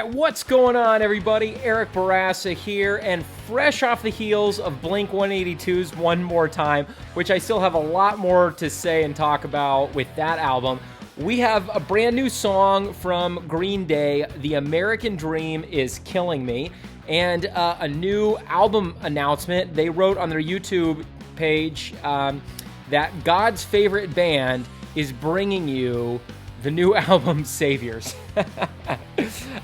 right, what's going on, everybody? Eric Bourassa here, and fresh off the heels of Blink-182's One More Time, which I still have a lot more to say and talk about with that album, we have a brand new song from Green Day, The American Dream Is Killing Me, and a new album announcement. They wrote on their YouTube page that God's favorite band is bringing you the new album Saviors.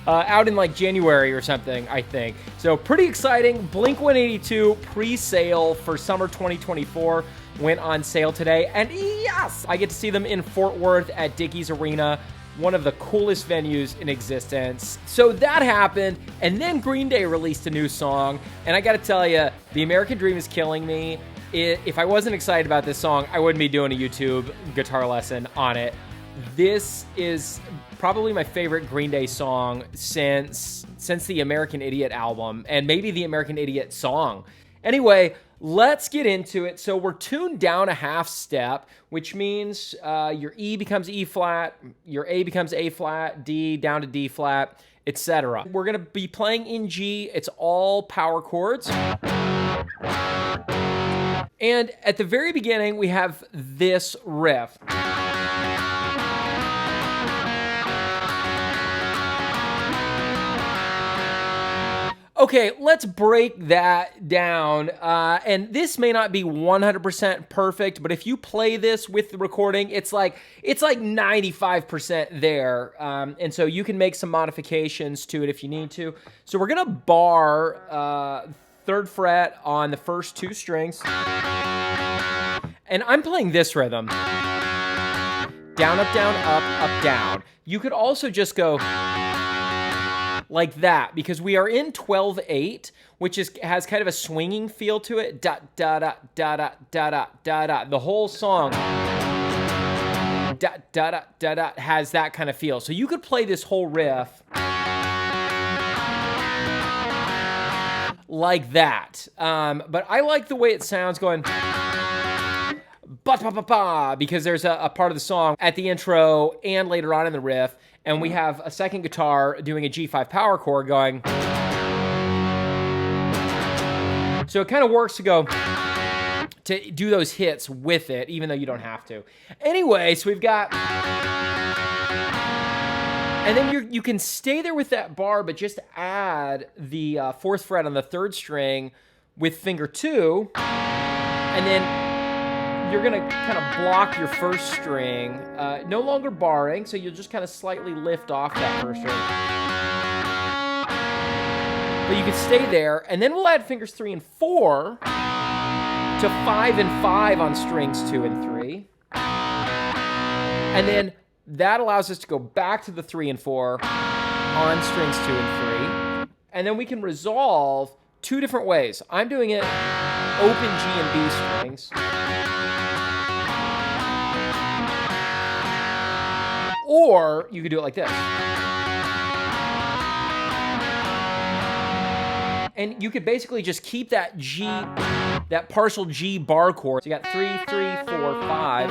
Out in like January or something, I think. So pretty exciting. Blink-182 pre-sale for summer 2024 went on sale today. And yes, I get to see them in Fort Worth at Dickies Arena, one of the coolest venues in existence. So that happened, and then Green Day released a new song, and I gotta tell you, The American Dream Is Killing Me. If I wasn't excited about this song, I wouldn't be doing a YouTube guitar lesson on it. This is probably my favorite Green Day song since the American Idiot album, and maybe the American Idiot song. Anyway, let's get into it. So we're tuned down a half step, which means your E becomes E flat, your A becomes A flat, D down to D flat, etc. We're gonna be playing in G. It's all power chords. And at the very beginning, we have this riff. Okay, let's break that down. And this may not be 100% perfect, but if you play this with the recording, it's like 95% there. And so you can make some modifications to it if you need to. So we're gonna bar 3rd fret on the first 2 strings. And I'm playing this rhythm. Down, up, down. You could also just go like that, because we are in 12/8, which has kind of a swinging feel to it. Da da da da da da da da da. The whole song da da da da da has that kind of feel. So you could play this whole riff like that. But I like the way it sounds going ba-ba-ba-ba, because there's a part of the song at the intro and later on in the riff, and we have a second guitar doing a G5 power chord going. So it kind of works to do those hits with it, even though you don't have to. Anyway, so we've got, and then you can stay there with that bar, but just add the 4th fret on the 3rd string with finger 2, and then you're gonna kind of block your 1st string, no longer barring, so you'll just kind of slightly lift off that 1st string. But you can stay there, and then we'll add fingers 3 and 4 to 5 and 5 on strings 2 and 3. And then that allows us to go back to the 3 and 4 on strings 2 and 3. And then we can resolve 2 different ways. I'm doing it open G and B strings. Or you could do it like this. And you could basically just keep that G, that partial G bar chord. So you got 3, 3, 4, 5.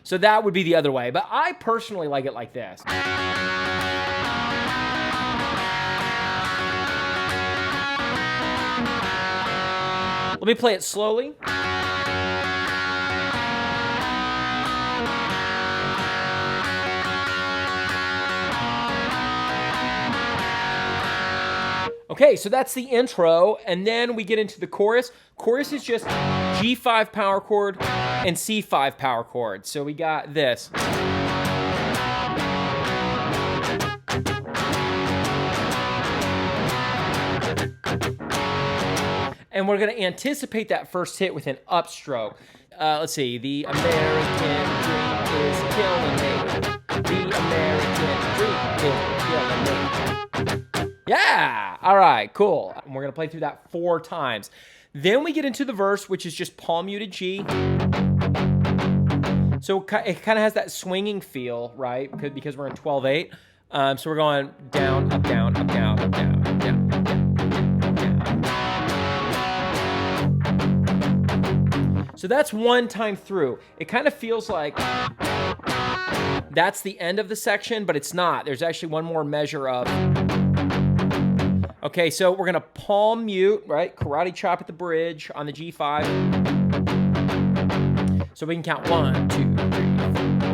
So that would be the other way. But I personally like it like this. Let me play it slowly. Okay, so that's the intro, and then we get into the chorus. Chorus is just G5 power chord and C5 power chord. So we got this. And we're going to anticipate that first hit with an upstroke. Let's see. The American dream is killing me. The American dream is killing me. Yeah! All right, cool. And we're going to play through that 4 times. Then we get into the verse, which is just palm muted G. So it kind of has that swinging feel, right? Because we're in 12/8. So we're going down, up, down, up, down, up, down, up, down, up, down, up, down. So that's 1 time through. It kind of feels like That's the end of the section, but it's not. There's actually one more measure of... Okay, so we're gonna palm mute, right? Karate chop at the bridge on the G5. So we can count 1, 2, 3, 4.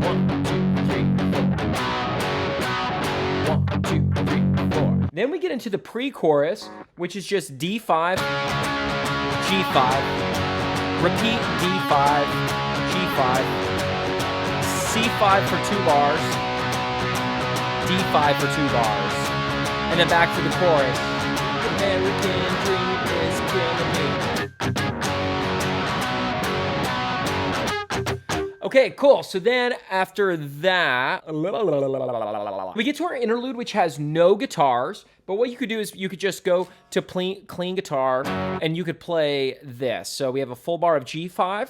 1, 2, 3, 4. 1, 2, 3, 4. Then we get into the pre-chorus, which is just D5, G5, repeat D5, G5, C5 for 2 bars, D5 for 2 bars, and then back to the chorus. American dream is killing me. Okay, cool. So then after that, we get to our interlude, which has no guitars. But what you could do is you could just go to clean guitar, and you could play this. So we have a full bar of G5,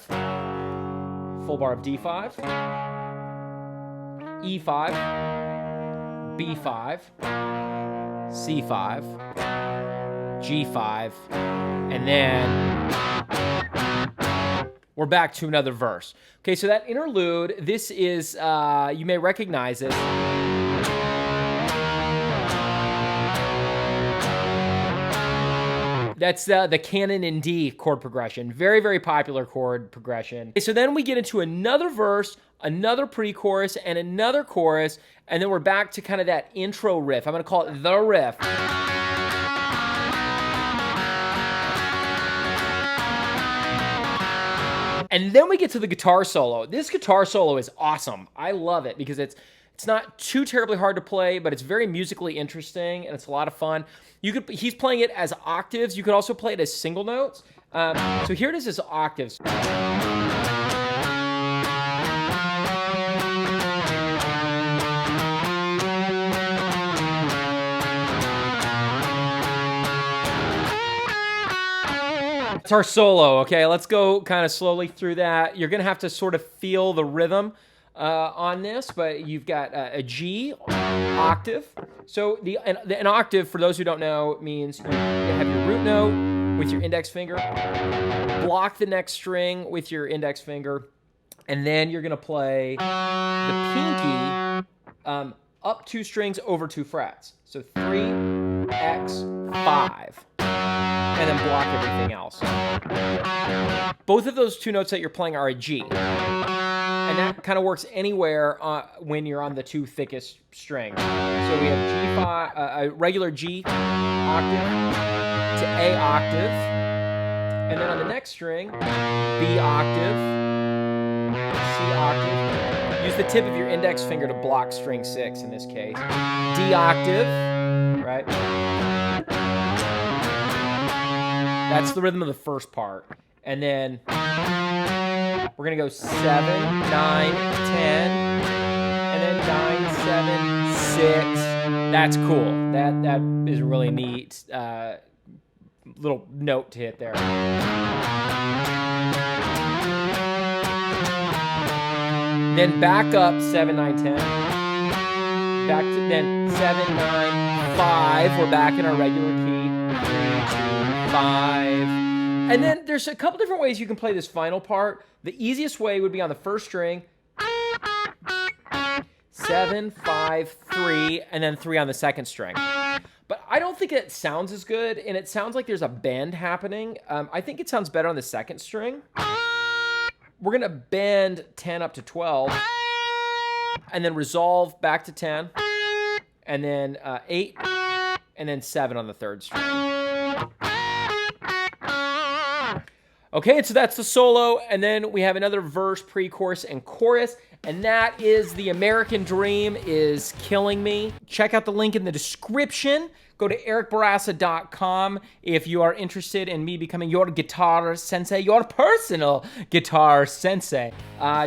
full bar of D5, E5, B5, C5, G5, and then we're back to another verse. Okay, so that interlude, this is, you may recognize it. That's the canon in D chord progression. Very, very popular chord progression. Okay, so then we get into another verse, another pre-chorus, and another chorus, and then we're back to kind of that intro riff. I'm gonna call it the riff. And then we get to the guitar solo. This guitar solo is awesome. I love it because it's not too terribly hard to play, but it's very musically interesting and it's a lot of fun. He's playing it as octaves. You could also play it as single notes. So here it is as octaves. It's our solo, okay? Let's go kind of slowly through that. You're gonna have to sort of feel the rhythm on this, but you've got a G octave. So an octave, for those who don't know, means you have your root note with your index finger, block the next string with your index finger, and then you're gonna play the pinky up 2 strings over 2 frets. So 3, X, 5. And then block everything else. Both of those 2 notes that you're playing are a G. And that kind of works anywhere when you're on the 2 thickest strings. So we have G5, a regular G octave to A octave. And then on the next string, B octave, C octave. Use the tip of your index finger to block string 6 in this case. D octave, right? That's the rhythm of the first part. And then we're gonna go 7, 9, 10, and then 9, 7, 6. That's cool. That is a really neat little note to hit there. Then back up 7, 9, 10. Back to then 7, 9, 5. We're back in our regular key. 5. And then there's a couple different ways you can play this final part. The easiest way would be on the first string. 7, 5, 3, and then 3 on the second string. But I don't think it sounds as good, and it sounds like there's a bend happening. I think it sounds better on the second string. We're gonna bend 10 up to 12, and then resolve back to 10, and then 8, and then 7 on the third string. Okay, so that's the solo, and then we have another verse, pre-chorus, and chorus, and that is The American Dream is Killing Me. Check out the link in the description. Go to ericbourassa.com if you are interested in me becoming your guitar sensei, your personal guitar sensei.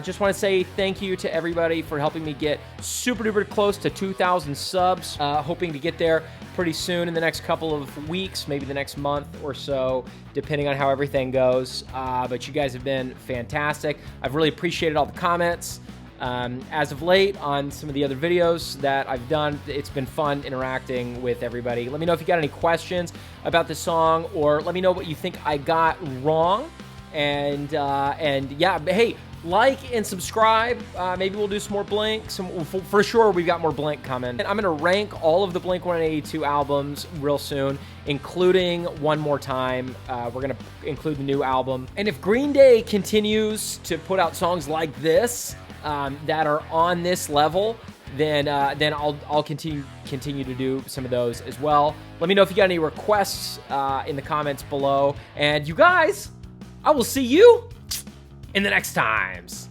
Just want to say thank you to everybody for helping me get super duper close to 2,000 subs. Hoping to get there pretty soon in the next couple of weeks, maybe the next month or so, depending on how everything goes. But you guys have been fantastic. I've really appreciated all the comments. As of late on some of the other videos that I've done, it's been fun interacting with everybody. Let me know if you got any questions about the song, or let me know what you think I got wrong. And yeah, hey, like and subscribe. Maybe we'll do some more Blink. For sure, we've got more Blink coming. And I'm going to rank all of the Blink-182 albums real soon, including One More Time. We're going to include the new album. And if Green Day continues to put out songs like this that are on this level, then I'll continue to do some of those as well. Let me know if you got any requests in the comments below. And you guys, I will see you in the next times.